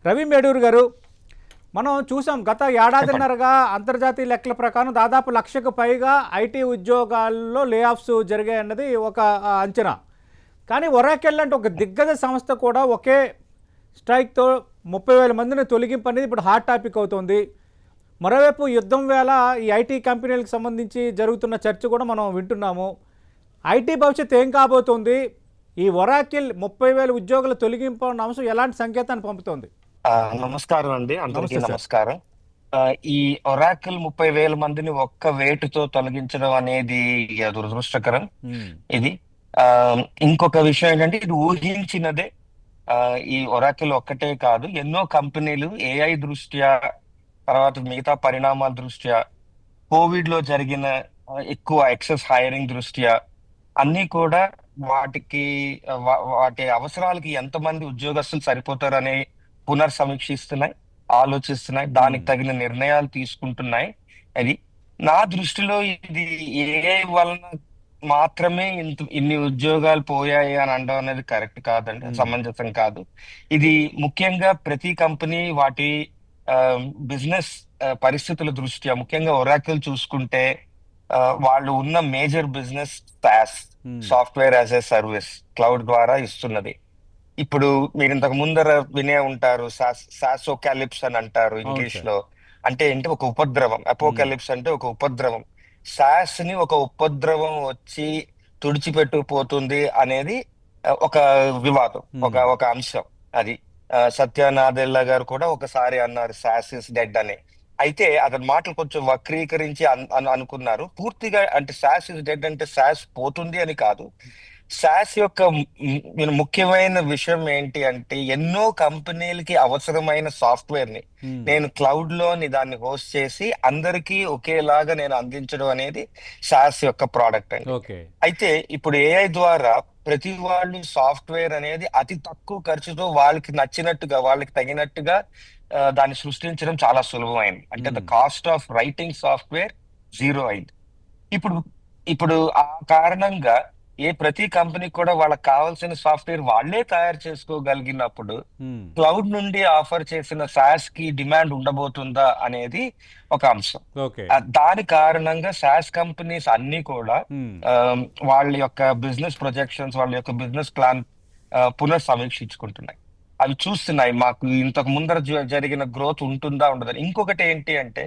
రవి మేడూరు గారు, మనం చూసాం గత చెప్పండి. ఏడాదిన్నరగా అంతర్జాతీయ లెక్కల ప్రకారం దాదాపు 1,00,000కు పైగా ఐటీ ఉద్యోగాల్లో లే ఆఫ్స్ జరిగాయన్నది ఒక అంచనా. కానీ ఒరాకెల్ అంటే ఒక దిగ్గజ సంస్థ కూడా ఒకే స్ట్రైక్తో 30,000 మందిని తొలగింపు అనేది ఇప్పుడు హాట్ టాపిక్ అవుతుంది. మరోవైపు యుద్ధం వేళ ఈ ఐటీ కంపెనీలకు సంబంధించి జరుగుతున్న చర్చ కూడా మనం వింటున్నాము. ఐటీ భవిష్యత్తు ఏం కాబోతోంది? ఈ ఒరాకిల్ 30,000 ఉద్యోగుల తొలగింపు అన్న అంశం ఎలాంటి సంకేతాన్ని పంపుతోంది? ఆ, నమస్కారం అండి, అందరికీ నమస్తే సార్. నమస్కారం. ఈ ఒరాకిల్ 30,000 మందిని ఒక్క వేటుతో తొలగించడం అనేది దురదృష్టకరం. ఉమ్, ఇది ఆ ఇంకొక విషయం ఏంటంటే ఇది ఊహించినదే. ఆ, ఈ ఒరాకిల్ ఒక్కటే కాదు, ఎన్నో కంపెనీలు ఏఐ దృష్ట్యా, తర్వాత మిగతా పరిణామాల దృష్ట్యా, కోవిడ్ లో జరిగిన ఎక్కువ ఎక్సెస్ హైరింగ్ దృష్ట్యా అన్ని కూడా వాటికి వాటి అవసరాలకి ఎంతమంది ఉద్యోగస్తులు సరిపోతారని పునర్సమీక్షిస్తున్నాయి, ఆలోచిస్తున్నాయి, దానికి ఉమ్, తగిన నిర్ణయాలు తీసుకుంటున్నాయి. అది నా దృష్టిలో ఇది ఏఐ వలన మాత్రమే ఇన్ని ఉద్యోగాలు పోయాయి అని అనడం అనేది కరెక్ట్ కాదండి, అది ఉమ్, సమంజసం కాదు. ఇది ముఖ్యంగా ప్రతి కంపెనీ వాటి బిజినెస్ పరిస్థితుల దృష్ట్యా, ముఖ్యంగా ఒరాకిల్ చూసుకుంటే వాళ్ళు ఉన్న major business SaaS, um, software as a service, cloud ద్వారా ఇస్తున్నది. ఇప్పుడు మీరు ఇంతకు ముందర వినే ఉంటారు, సాసోకాలిప్స్ అని అంటారు అవును ఇంగ్లీష్ సార్. లో. అంటే ఏంటి, ఒక ఉపద్రవం. ఉమ్, అపోకాలిప్స్ అంటే ఒక ఉపద్రవం. సాస్ ని ఒక ఉపద్రవం వచ్చి తుడిచిపెట్టుకుపోతుంది అనేది ఒక వివాదం, ఒక ఉమ్, ఒక అంశం. అది సత్య నాదెల్లా గారు కూడా ఒకసారి అన్నారు సాస్ ఇస్ డెడ్ అని. అయితే అతని మాటలు కొంచెం వక్రీకరించి అనుకున్నారు. పూర్తిగా అంటే సాస్ ఇస్ డెడ్ అంటే సాస్ పోతుంది అని కాదు. సాస్ యొక్క ముఖ్యమైన విషయం ఏంటి అంటే, ఎన్నో కంపెనీలకి అవసరమైన సాఫ్ట్వేర్ ని ఉమ్, నేను క్లౌడ్ లోని దాన్ని హోస్ట్ చేసి అందరికీ ఒకేలాగా నేను అందించడం అనేది సాస్ యొక్క ప్రోడక్ట్ అండి. ఓకే. అయితే ఇప్పుడు ఏఐ ద్వారా ప్రతి వాళ్ళు సాఫ్ట్వేర్ అనేది అతి తక్కువ ఖర్చుతో వాళ్ళకి నచ్చినట్టుగా, వాళ్ళకి తగినట్టుగా దాన్ని సృష్టించడం చాలా సులభమైంది. అంటే the um, cost of writing software zero అయింది. ఇప్పుడు ఇప్పుడు ఆ కారణంగా ప్రతి కంపెనీ కూడా వాళ్ళకి కావాల్సిన సాఫ్ట్వేర్ వాళ్ళే తయారు చేసుకోగలిగినప్పుడు ఉమ్, క్లౌడ్ నుండి ఆఫర్ చేసిన సాస్ కి డిమాండ్ ఉండబోతుందా అనేది ఒక అంశం. ఓకే. దాని కారణంగా సాస్ కంపెనీస్ అన్ని కూడా ఉమ్, ఆ, వాళ్ళ యొక్క బిజినెస్ ప్రొజెక్షన్స్, వాళ్ళ యొక్క బిజినెస్ ప్లాన్ పునఃసమీక్షించుకుంటున్నాయి. అవి చూస్తున్నాయి మాకు ఇంతకు ముందర జరిగిన గ్రోత్ ఉంటుందా ఉండదని. ఇంకొకటి ఏంటి అంటే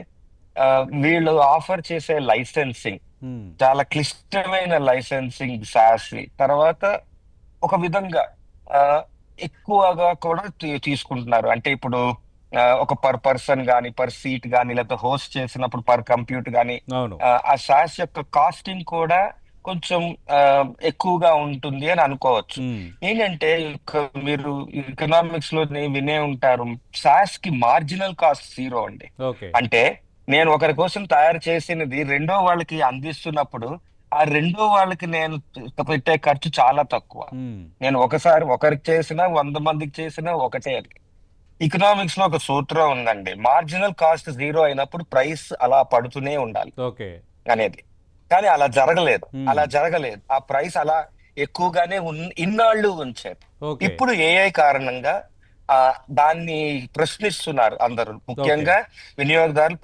ఆ, వీళ్ళు ఆఫర్ చేసే లైసెన్సింగ్ ఉమ్, చాలా క్లిష్టమైన లైసెన్సింగ్ సాస్. తర్వాత ఒక విధంగా ఆ, ఎక్కువగా కూడా తీసుకుంటున్నారు. అంటే ఇప్పుడు ఒక పర్ పర్సన్ కానీ, పర్ సీట్ కానీ, లేకపోతే హోస్ట్ చేసినప్పుడు పర్ కంప్యూట్ కానీ అవును. ఆ సాస్ యొక్క కాస్టింగ్ కూడా కొంచెం ఆ, ఎక్కువగా ఉంటుంది అని అనుకోవచ్చు. ఉమ్, ఏంటంటే మీరు ఎకనామిక్స్ లో వినే ఉంటారు, సాస్ కి మార్జినల్ కాస్ట్ జీరో అండి. ఓకే. అంటే నేను ఒకరి కోసం తయారు చేసినది రెండో వాళ్ళకి అందిస్తున్నప్పుడు ఆ రెండో వాళ్ళకి నేను పెట్టే ఖర్చు చాలా తక్కువ. ఉమ్, నేను ఒకసారి ఒకరికి చేసినా 100 మందికి చేసినా ఒకటే. అది ఎకనామిక్స్ లో ఒక సూత్రం ఉందండి, మార్జినల్ కాస్ట్ జీరో అయినప్పుడు ప్రైస్ అలా పడుతూనే ఉండాలి ఓకే. అనేది. కానీ అలా జరగలేదు, ఉమ్, ఆ ప్రైస్ అలా ఎక్కువగానే ఇన్నాళ్ళు ఉంచారు. ఓకే. ఇప్పుడు ఏఐ కారణంగా ఆ దాన్ని ప్రశ్నిస్తున్నారు అందరూ, ఓకే. ముఖ్యంగా వినియోగదారులు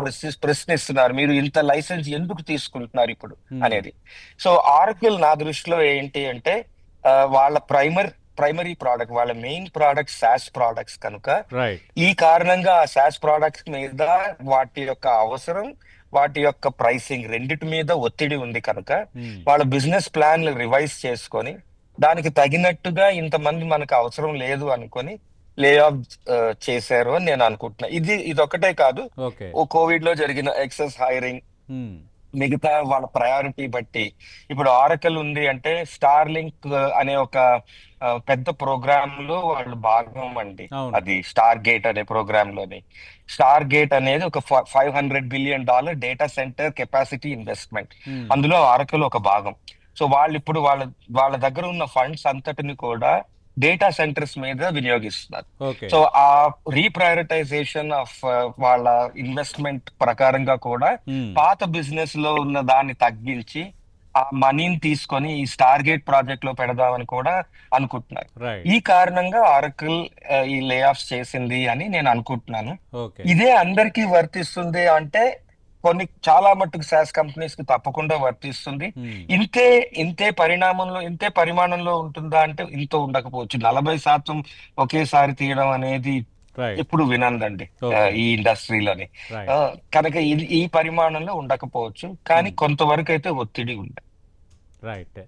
ప్రశ్నిస్తున్నారు, మీరు ఇంత లైసెన్స్ ఎందుకు తీసుకుంటున్నారు ఇప్పుడు ఉమ్, అనేది. సో ఆర్కిల్ నా దృష్టిలో ఏంటి అంటే వాళ్ళ ప్రైమరీ ప్రోడక్ట్, వాళ్ళ మెయిన్ ప్రోడక్ట్ సాస్ ప్రోడక్ట్స్ కనుక, రైట్. ఈ కారణంగా ఆ సాస్ ప్రోడక్ట్స్ మీద వాటి యొక్క అవసరం, వాటి యొక్క ప్రైసింగ్ రెండిటి మీద ఒత్తిడి ఉంది కనుక ఉమ్, వాళ్ళ బిజినెస్ ప్లాన్లు రివైజ్ చేసుకొని దానికి తగినట్టుగా ఇంతమంది మనకు అవసరం లేదు అనుకొని లే ఆఫ్ చేశారు అని నేను అనుకుంటున్నా. ఇది ఒకటే కాదు, ఓకే. ఓ కోవిడ్ లో జరిగిన ఎక్సెస్ హైరింగ్, ఉమ్, మిగతా వాళ్ళ ప్రయారిటీ బట్టి. ఇప్పుడు ఆరకల్ ఉంది అంటే స్టార్ లింక్ అనే ఒక పెద్ద ప్రోగ్రామ్ లో వాళ్ళు భాగం అండి. అవును. అది స్టార్ గేట్ అనే ప్రోగ్రామ్ లోని. స్టార్ గేట్ అనేది ఒక $500 billion data centre capacity investment. Um, అందులో ఆరకల్ ఒక భాగం. సో వాళ్ళు ఇప్పుడు వాళ్ళ దగ్గర ఉన్న ఫండ్స్ అంతటిని కూడా డేటా సెంటర్స్ మీద వినియోగిస్తున్నారు. ఓకే. సో ఆ రీప్రయారిటైజేషన్ ఆఫ్ వాళ్ళ ఇన్వెస్ట్మెంట్ ప్రకారంగా కూడా ఉమ్, పాత బిజినెస్ లో ఉన్న దాన్ని తగ్గించి ఆ మనీని తీసుకొని ఈ స్టార్ గేట్ ప్రాజెక్ట్ లో పెడదామని కూడా అనుకుంటున్నారు. రైట్. ఈ కారణంగా ఆరకిల్ ఈ లే ఆఫ్స్ చేసింది అని నేను అనుకుంటున్నాను. ఓకే. ఇదే అందరికీ వర్తిస్తుంది అంటే కొన్ని చాలా మట్టుకు SaaS కంపెనీస్ కి తప్పకుండా వర్తిస్తుంది. మ్మ్. ఇంతే పరిమాణంలో ఉంటుందా అంటే ఇంత ఉండకపోవచ్చు. 40% ఒకేసారి తీయడం అనేది రైట్. ఎప్పుడు వినందండి ఓకే. ఈ ఇండస్ట్రీలోని. రైట్. కనుక ఇది ఈ పరిమాణంలో ఉండకపోవచ్చు, కానీ కొంతవరకు అయితే ఒత్తిడి ఉంది. రైట్.